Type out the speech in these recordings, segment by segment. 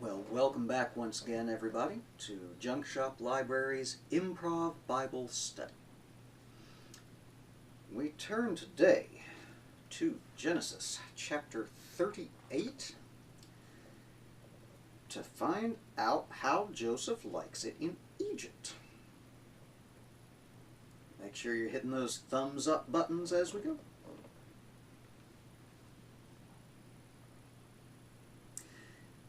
Well, welcome back once again, everybody, to Junk Shop Library's Improv Bible Study. We turn today to Genesis chapter 38 to find out how Joseph likes it in Egypt. Make sure you're hitting those thumbs up buttons as we go.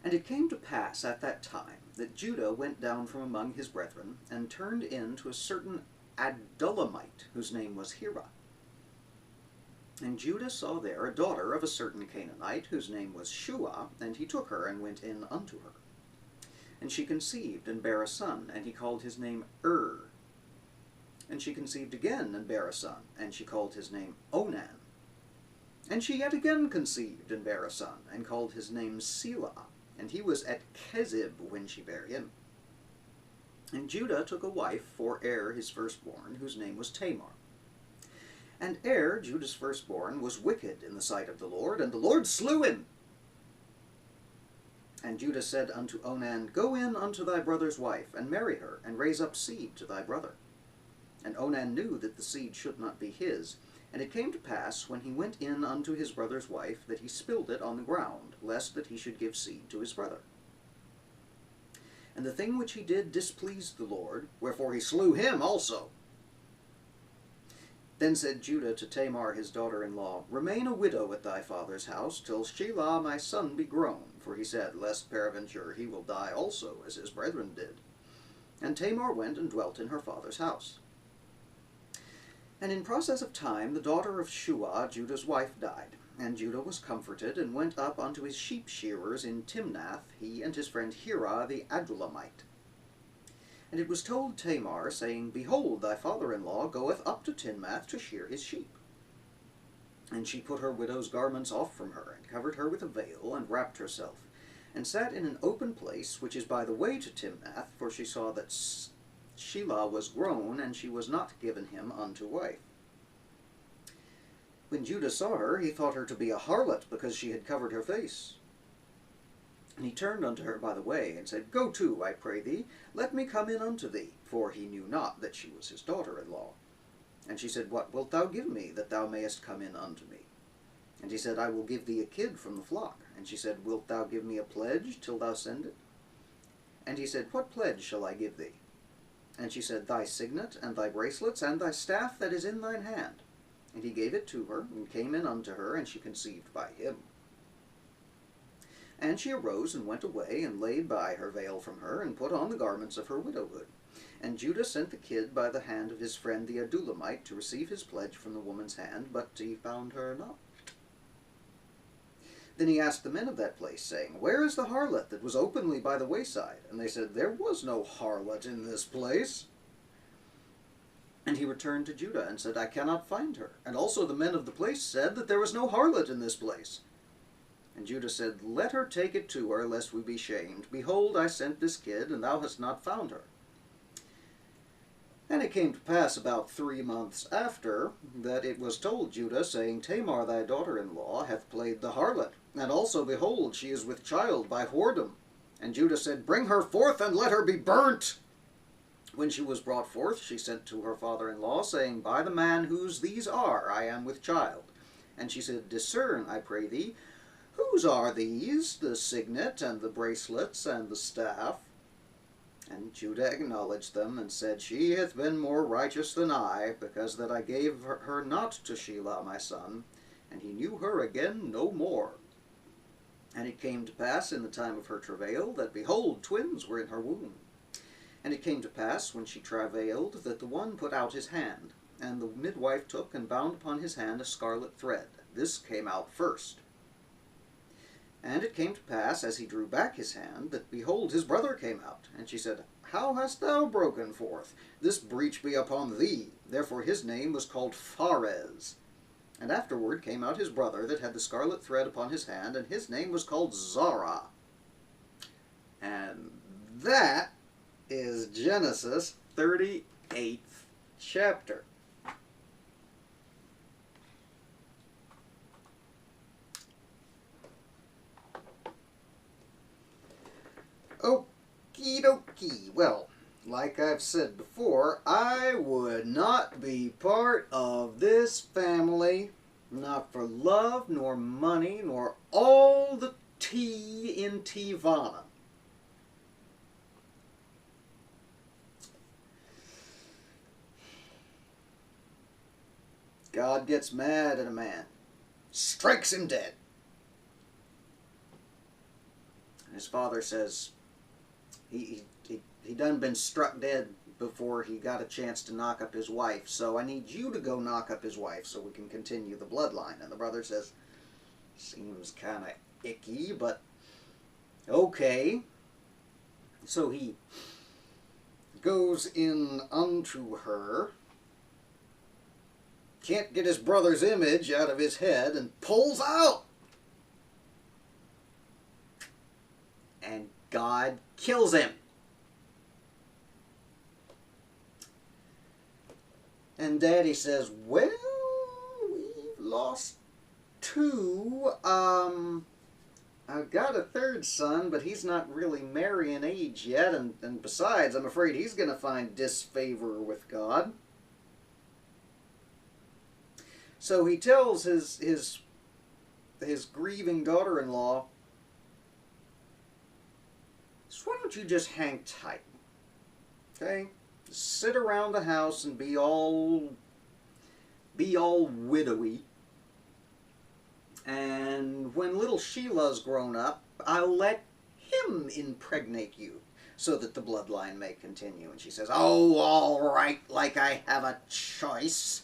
And it came to pass at that time that Judah went down from among his brethren, and turned in to a certain Adullamite, whose name was Hira. And Judah saw there a daughter of a certain Canaanite, whose name was Shua, and he took her, and went in unto her. And she conceived, and bare a son, and he called his name And she conceived again, and bare a son, and she called his name Onan. And she yet again conceived, and bare a son, and called his name Selah. And he was at Kezib when she bare him. And Judah took a wife for his firstborn, whose name was Tamar. And Judah's firstborn, was wicked in the sight of the Lord, and the Lord slew him. And Judah said unto Onan, Go in unto thy brother's wife, and marry her, and raise up seed to thy brother. And Onan knew that the seed should not be his. And it came to pass, when he went in unto his brother's wife, that he spilled it on the ground, lest that he should give seed to his brother. And the thing which he did displeased the Lord, wherefore he slew him also. Then said Judah to Tamar his daughter-in-law, Remain a widow at thy father's house, till Shelah my son be grown. For he said, Lest peradventure he will die also, as his brethren did. And Tamar went and dwelt in her father's house. And in process of time the daughter of Shua, Judah's wife, died. And Judah was comforted, and went up unto his sheep shearers in Timnath, he and his friend Hira the Adullamite. And it was told Tamar, saying, Behold, thy father-in-law goeth up to Timnath to shear his sheep. And she put her widow's garments off from her, and covered her with a veil, and wrapped herself, and sat in an open place, which is by the way to Timnath, for she saw that Shelah was grown, and she was not given him unto wife. When Judah saw her, he thought her to be a harlot, because she had covered her face. And he turned unto her by the way, and said, Go to, I pray thee, let me come in unto thee, for he knew not that she was his daughter-in-law. And she said, What wilt thou give me, that thou mayest come in unto me? And he said, I will give thee a kid from the flock. And she said, Wilt thou give me a pledge till thou send it? And he said, What pledge shall I give thee? And she said, Thy signet, and thy bracelets, and thy staff that is in thine hand. And he gave it to her, and came in unto her, and she conceived by him. And she arose, and went away, and laid by her veil from her, and put on the garments of her widowhood. And Judah sent the kid by the hand of his friend the Adullamite to receive his pledge from the woman's hand, but he found her not. Then he asked the men of that place, saying, Where is the harlot that was openly by the wayside? And they said, There was no harlot in this place. And he returned to Judah, and said, I cannot find her. And also the men of the place said that there was no harlot in this place. And Judah said, Let her take it to her, lest we be shamed. Behold, I sent this kid, and thou hast not found her. And it came to pass about 3 months after, that it was told Judah, saying, Tamar thy daughter-in-law hath played the harlot, and also, behold, she is with child by whoredom. And Judah said, Bring her forth, and let her be burnt. When she was brought forth, she sent to her father-in-law, saying, By the man whose these are, I am with child. And she said, Discern, I pray thee, whose are these, the signet, and the bracelets, and the staff? And Judah acknowledged them, and said, She hath been more righteous than I, because that I gave her not to Shelah my son, and he knew her again no more. And it came to pass in the time of her travail, that, behold, twins were in her womb. And it came to pass, when she travailed, that the one put out his hand, and the midwife took and bound upon his hand a scarlet thread. This came out first. And it came to pass, as he drew back his hand, that, behold, his brother came out. And she said, How hast thou broken forth? This breach be upon thee. Therefore his name was called Pharez. And afterward came out his brother that had the scarlet thread upon his hand, and his name was called Zara. And that is Genesis 38th chapter. Okie dokie. Well, like I've said before, I would not be part of this family, not for love, nor money, nor all the tea in Tivana. God gets mad at a man, strikes him dead. And his father says he done been struck dead before he got a chance to knock up his wife, so I need you to go knock up his wife so we can continue the bloodline. And the brother says, seems kind of icky, but okay. So he goes in unto her, can't get his brother's image out of his head, and pulls out. And God kills him. And Daddy says, well, we've lost two. I've got a third son, but he's not really marrying age yet, and besides, I'm afraid he's going to find disfavor with God. So he tells his grieving daughter-in-law, so why don't you just hang tight, okay? Sit around the house and be all widowy. And when little Sheila's grown up, I'll let him impregnate you so that the bloodline may continue. And she says, oh, all right, like I have a choice.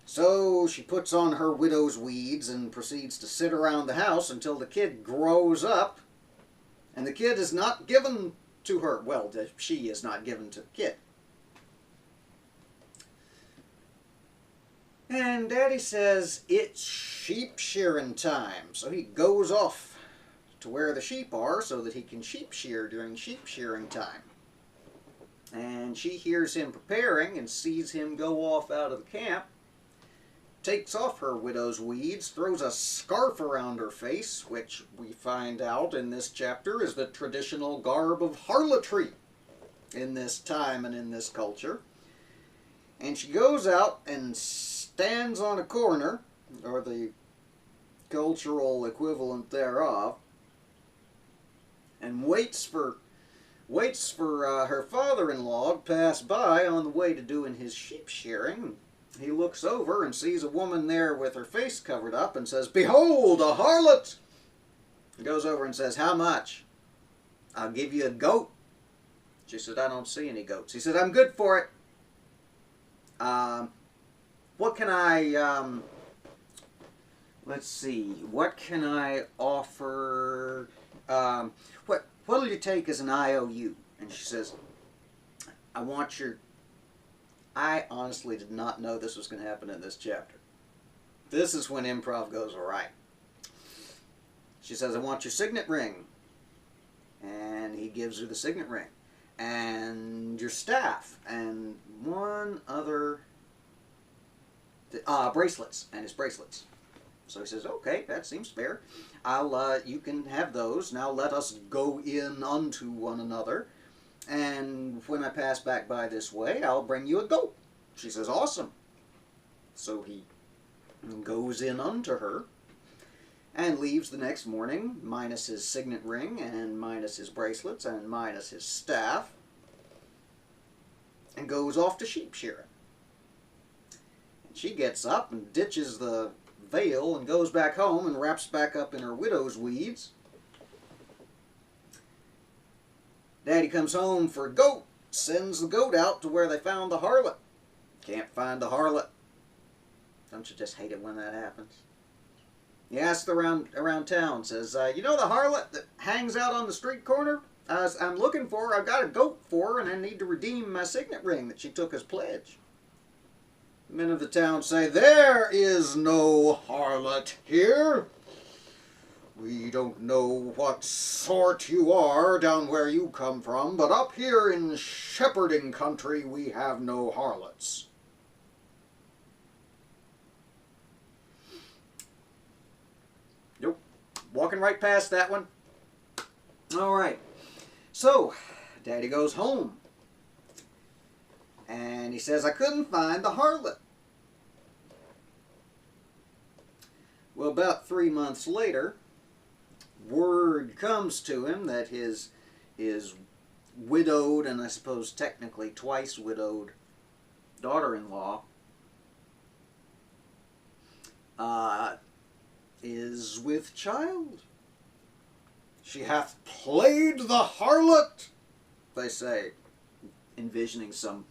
So she puts on her widow's weeds and proceeds to sit around the house until the kid grows up. And the kid is not given to her. Well, she is not given to the kid. And Daddy says, it's sheep shearing time. So he goes off to where the sheep are so that he can sheep shear during sheep shearing time. And she hears him preparing and sees him go off out of the camp. Takes off her widow's weeds, throws a scarf around her face, which we find out in this chapter is the traditional garb of harlotry in this time and in this culture. And she goes out and stands on a corner, or the cultural equivalent thereof, and waits for her father-in-law to pass by on the way to doing his sheep shearing. He looks over and sees a woman there with her face covered up and says, behold, a harlot! He goes over and says, how much? I'll give you a goat. She said, I don't see any goats. He said, I'm good for it. What can I, let's see, what can I offer, what'll you take as an IOU? And she says, I want your... I honestly did not know this was going to happen in this chapter. This is when improv goes right. She says, I want your signet ring. And he gives her the signet ring. And your staff. And one other... bracelets. And his bracelets. So he says, okay, that seems fair. You can have those. Now let us go in unto one another. And when I pass back by this way, I'll bring you a goat. She says, awesome. So he goes in unto her and leaves the next morning, minus his signet ring and minus his bracelets and minus his staff, and goes off to sheep shearing. And she gets up and ditches the veil and goes back home and wraps back up in her widow's weeds. Daddy comes home for a goat, sends the goat out to where they found the harlot. Can't find the harlot. Don't you just hate it when that happens? He asks around town, says, you know the harlot that hangs out on the street corner? I'm looking for her. I've got a goat for her, and I need to redeem my signet ring that she took as pledge. The men of the town say, there is no harlot here. We don't know what sort you are down where you come from, but up here in shepherding country we have no harlots. Nope. Walking right past that one. All right. So, Daddy goes home. And he says, I couldn't find the harlot. Well, about 3 months later, word comes to him that his widowed, and I suppose technically twice widowed, daughter-in-law is with child. She hath played the harlot, they say, envisioning some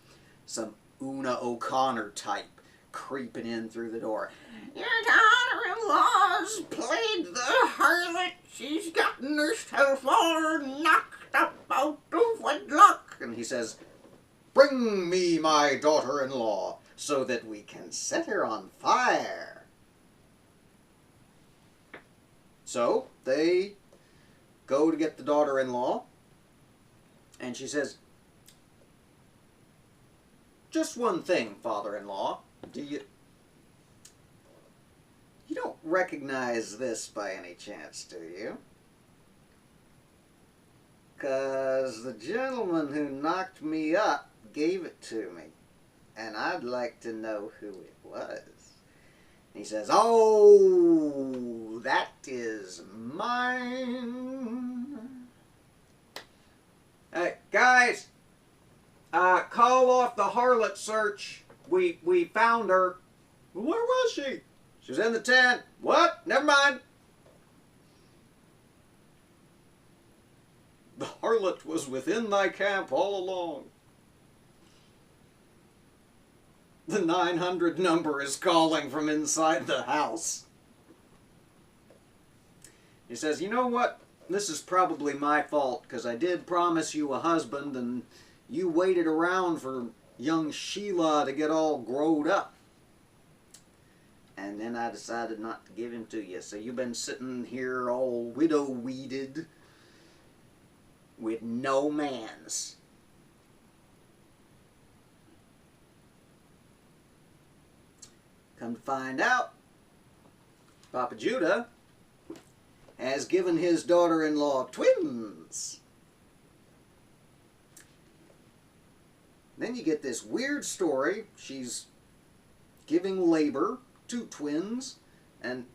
Una O'Connor type creeping in through the door. Your daughter-in-law's played the harlot. She's gotten herself all knocked up out of wedlock. And he says, bring me my daughter-in-law so that we can set her on fire. So they go to get the daughter-in-law, and she says, just one thing, father-in-law. You don't recognize this by any chance, do you? 'Cause the gentleman who knocked me up gave it to me, and I'd like to know who it was. He says, oh, that is mine. Hey, guys, call off the harlot search. We found her. Where was she? She was in the tent. What? Never mind. The harlot was within thy camp all along. The 900 number is calling from inside the house. He says, you know what? This is probably my fault, because I did promise you a husband, and you waited around for young Sheila to get all growed up. And then I decided not to give him to you. So you've been sitting here all widow-weeded with no mans. Come to find out, Papa Judah has given his daughter-in-law twins. Then you get this weird story. She's giving labor to twins, and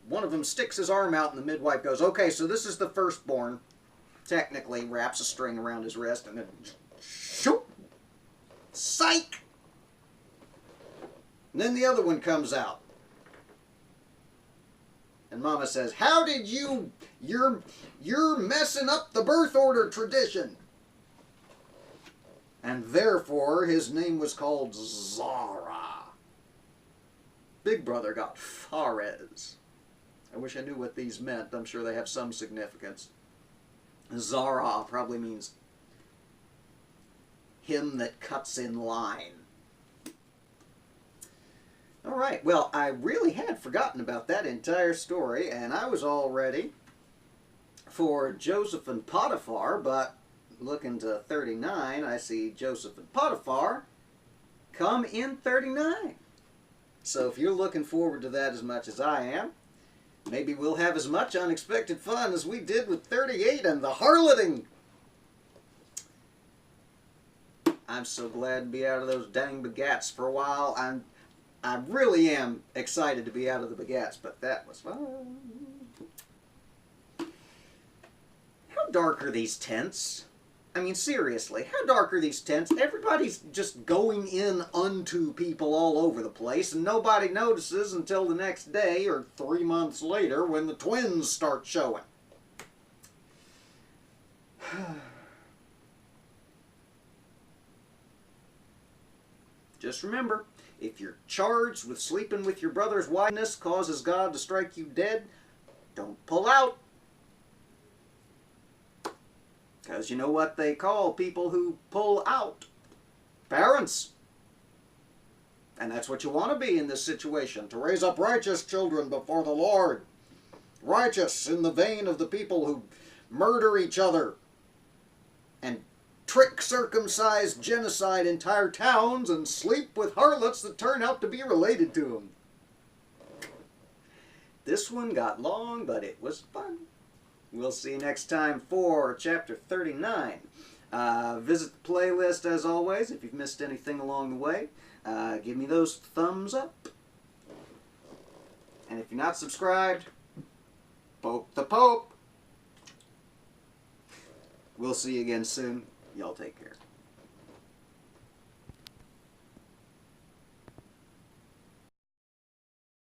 one of them sticks his arm out, and the midwife goes, okay, so this is the firstborn. Technically wraps a string around his wrist, and then shoot, psych. And then the other one comes out. And Mama says, how did you're messing up the birth order tradition. And therefore his name was called Zara. Big brother got Fares. I wish I knew what these meant. I'm sure they have some significance. Zara probably means him that cuts in line. All right, well, I really had forgotten about that entire story, and I was all ready for Joseph and Potiphar, but looking to 39, I see Joseph and Potiphar come in 39. So if you're looking forward to that as much as I am, maybe we'll have as much unexpected fun as we did with 38 and the harloting. I'm so glad to be out of those dang begats for a while. I really am excited to be out of the begats, but that was fun. How dark are these tents? I mean, seriously, how dark are these tents? Everybody's just going in unto people all over the place, and nobody notices until the next day or 3 months later when the twins start showing. Just remember, if you're charged with sleeping with your brother's weirdness causes God to strike you dead, don't pull out. Because you know what they call people who pull out? Parents. And that's what you want to be in this situation, to raise up righteous children before the Lord. Righteous in the vein of the people who murder each other and trick, circumcise, genocide entire towns and sleep with harlots that turn out to be related to them. This one got long, but it was fun. We'll see you next time for Chapter 39. Visit the playlist as always if you've missed anything along the way. Give me those thumbs up. And if you're not subscribed, poke the Pope. We'll see you again soon. Y'all take care.